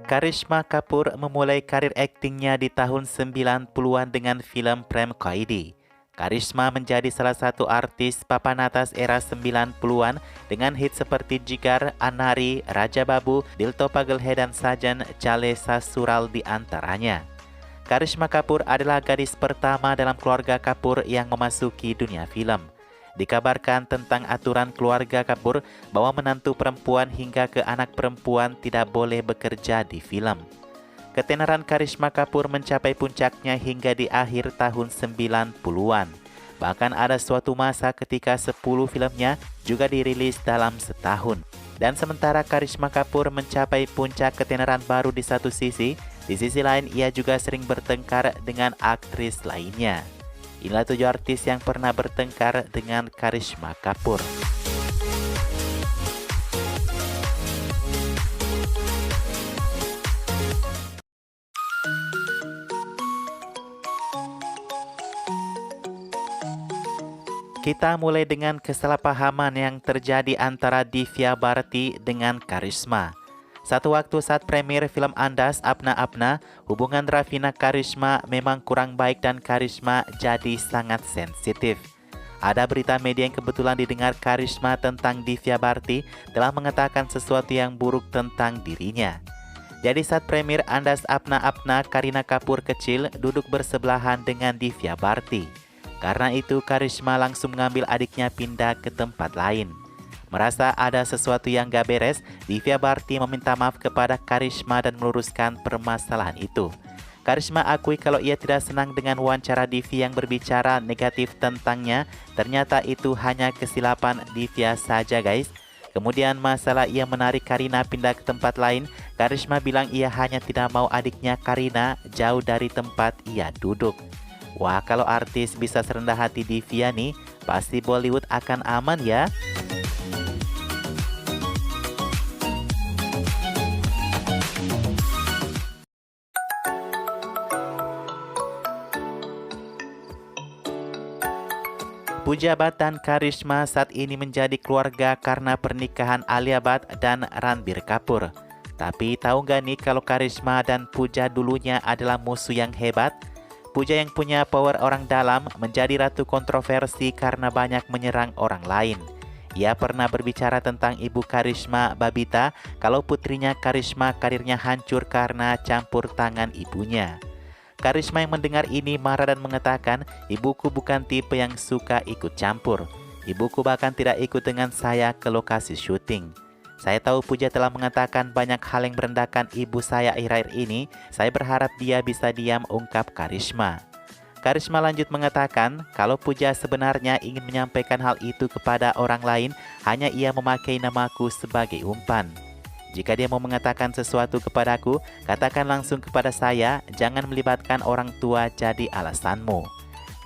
Karisma Kapoor memulai karir aktingnya di tahun 90-an dengan film Prem Kaidi. Karisma menjadi salah satu artis papan atas era 90-an dengan hit seperti Jigar, Anari, Raja Babu, Dil To Pagal Hai dan Sajan Chale Sasural di antaranya. Karisma Kapoor adalah gadis pertama dalam keluarga Kapoor yang memasuki dunia film. Dikabarkan tentang aturan keluarga Kapoor bahwa menantu perempuan hingga ke anak perempuan tidak boleh bekerja di film. Ketenaran Karisma Kapoor mencapai puncaknya hingga di akhir tahun 90-an. Bahkan ada suatu masa ketika 10 filmnya juga dirilis dalam setahun. Dan sementara Karisma Kapoor mencapai puncak ketenaran baru di satu sisi, di sisi lain ia juga sering bertengkar dengan aktris lainnya. Inilah 7 artis yang pernah bertengkar dengan Karisma Kapoor. Kita mulai dengan kesalahpahaman yang terjadi antara Divya Bharati dengan Karisma. Satu waktu saat premier film Andas Apna Apna, hubungan Ravina Karisma memang kurang baik dan Karisma jadi sangat sensitif. Ada berita media yang kebetulan didengar Karisma tentang Divya Bharati telah mengatakan sesuatu yang buruk tentang dirinya. Jadi saat premier Andas Apna Apna, Kareena Kapoor kecil duduk bersebelahan dengan Divya Bharati. Karena itu Karisma langsung mengambil adiknya pindah ke tempat lain. Merasa ada sesuatu yang gak beres, Divya Bharati meminta maaf kepada Karisma dan meluruskan permasalahan itu. Karisma akui kalau ia tidak senang dengan wawancara Divya yang berbicara negatif tentangnya. Ternyata itu hanya kesilapan Divya saja guys. Kemudian masalah ia menarik Kareena pindah ke tempat lain, Karisma bilang ia hanya tidak mau adiknya Kareena jauh dari tempat ia duduk. Wah, kalau artis bisa serendah hati Divya nih, pasti Bollywood akan aman ya. Puja Bhatt dan Karisma saat ini menjadi keluarga karena pernikahan Alia Bhatt dan Ranbir Kapoor. Tapi tahu nggak nih kalau Karisma dan Puja dulunya adalah musuh yang hebat? Puja yang punya power orang dalam menjadi ratu kontroversi karena banyak menyerang orang lain. Ia pernah berbicara tentang ibu Karisma, Babita, kalau putrinya Karisma karirnya hancur karena campur tangan ibunya. Karisma yang mendengar ini marah dan mengatakan, ibuku bukan tipe yang suka ikut campur. Ibuku bahkan tidak ikut dengan saya ke lokasi syuting. Saya tahu Puja telah mengatakan banyak hal yang merendahkan ibu saya akhir-akhir ini. Saya berharap dia bisa diam, ungkap Karisma. Karisma lanjut mengatakan, kalau Puja sebenarnya ingin menyampaikan hal itu kepada orang lain, hanya ia memakai namaku sebagai umpan. Jika dia mau mengatakan sesuatu kepadaku, katakan langsung kepada saya, jangan melibatkan orang tua jadi alasanmu.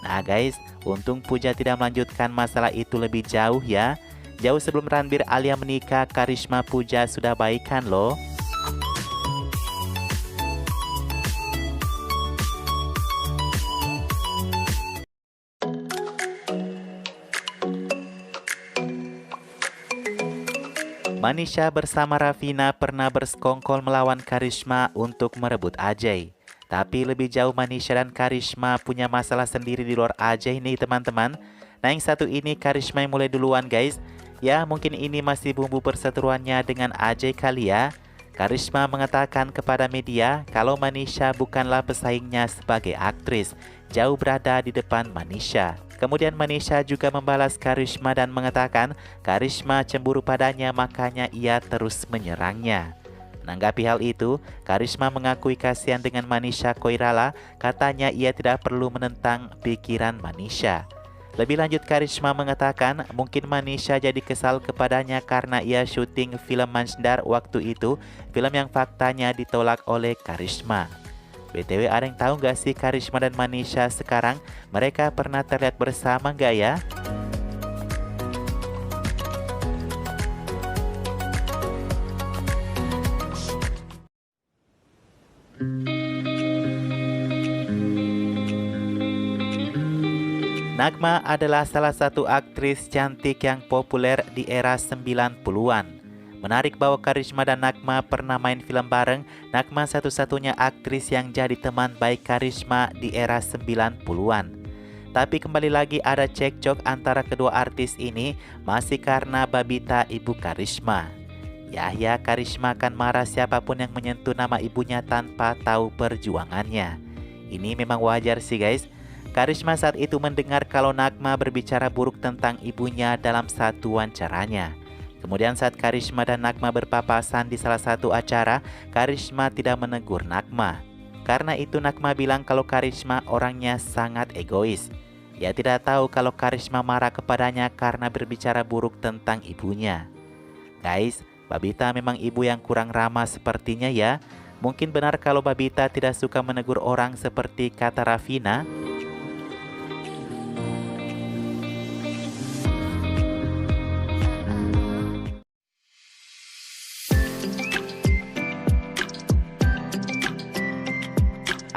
Nah guys, untung Puja tidak melanjutkan masalah itu lebih jauh ya. Jauh sebelum Ranbir Alia menikah, Karisma Puja sudah baikan loh. Manisha bersama Ravina pernah bersekongkol melawan Karisma untuk merebut Ajay. Tapi lebih jauh Manisha dan Karisma punya masalah sendiri di luar Ajay nih teman-teman. Nah yang satu ini Karisma yang mulai duluan guys. Ya mungkin ini masih bumbu perseteruannya dengan Ajay kali ya. Karisma mengatakan kepada media kalau Manisha bukanlah pesaingnya sebagai aktris. Jauh berada di depan Manisha. Kemudian Manisha juga membalas Karisma dan mengatakan Karisma cemburu padanya makanya ia terus menyerangnya. Menanggapi hal itu, Karisma mengakui kasihan dengan Manisha Koirala, katanya ia tidak perlu menentang pikiran Manisha. Lebih lanjut Karisma mengatakan mungkin Manisha jadi kesal kepadanya karena ia syuting film Manjndar waktu itu, film yang faktanya ditolak oleh Karisma. BTW ada yang tahu nggak sih Karisma dan Manisha sekarang? Mereka pernah terlihat bersama nggak ya? Nagma adalah salah satu aktris cantik yang populer di era 90-an. Menarik bahwa Karisma dan Nagma pernah main film bareng. Nagma satu-satunya aktris yang jadi teman baik Karisma di era 90-an. Tapi kembali lagi ada cekcok antara kedua artis ini masih karena Babita ibu Karisma. Yahya Karisma akan marah siapapun yang menyentuh nama ibunya tanpa tahu perjuangannya. Ini memang wajar sih guys. Karisma saat itu mendengar kalau Nagma berbicara buruk tentang ibunya dalam satu wawancaranya. Kemudian saat Karisma dan Nagma berpapasan di salah satu acara, Karisma tidak menegur Nagma. Karena itu Nagma bilang kalau Karisma orangnya sangat egois. Ia tidak tahu kalau Karisma marah kepadanya karena berbicara buruk tentang ibunya. Guys, Babita memang ibu yang kurang ramah sepertinya ya. Mungkin benar kalau Babita tidak suka menegur orang seperti kata Rafina.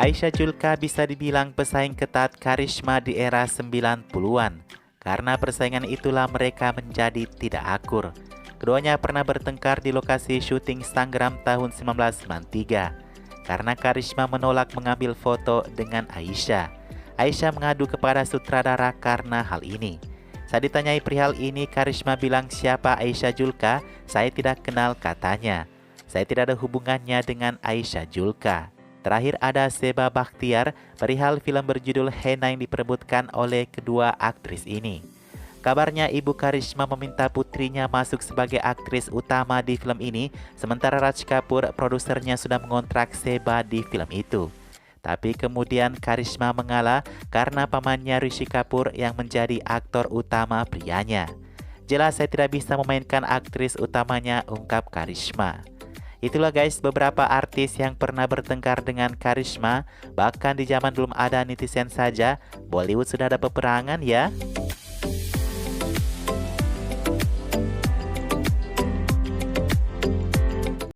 Aisyah Julka bisa dibilang pesaing ketat Karisma di era 90-an. Karena persaingan itulah mereka menjadi tidak akur. Keduanya pernah bertengkar di lokasi syuting Instagram tahun 1993. Karena Karisma menolak mengambil foto dengan Aisyah. Aisyah mengadu kepada sutradara karena hal ini. Saat ditanyai perihal ini, Karisma bilang siapa Aisyah Julka, saya tidak kenal katanya. Saya tidak ada hubungannya dengan Aisyah Julka. Terakhir ada Seba Bakhtiar perihal film berjudul Hena yang diperebutkan oleh kedua aktris ini. Kabarnya ibu Karisma meminta putrinya masuk sebagai aktris utama di film ini, sementara Raj Kapoor produsernya sudah mengontrak Seba di film itu. Tapi kemudian Karisma mengalah karena pamannya Rishi Kapoor yang menjadi aktor utama prianya. Jelas saya tidak bisa memainkan aktris utamanya, ungkap Karisma. Itulah guys beberapa artis yang pernah bertengkar dengan Karisma. Bahkan di zaman belum ada netizen saja, Bollywood sudah ada peperangan ya.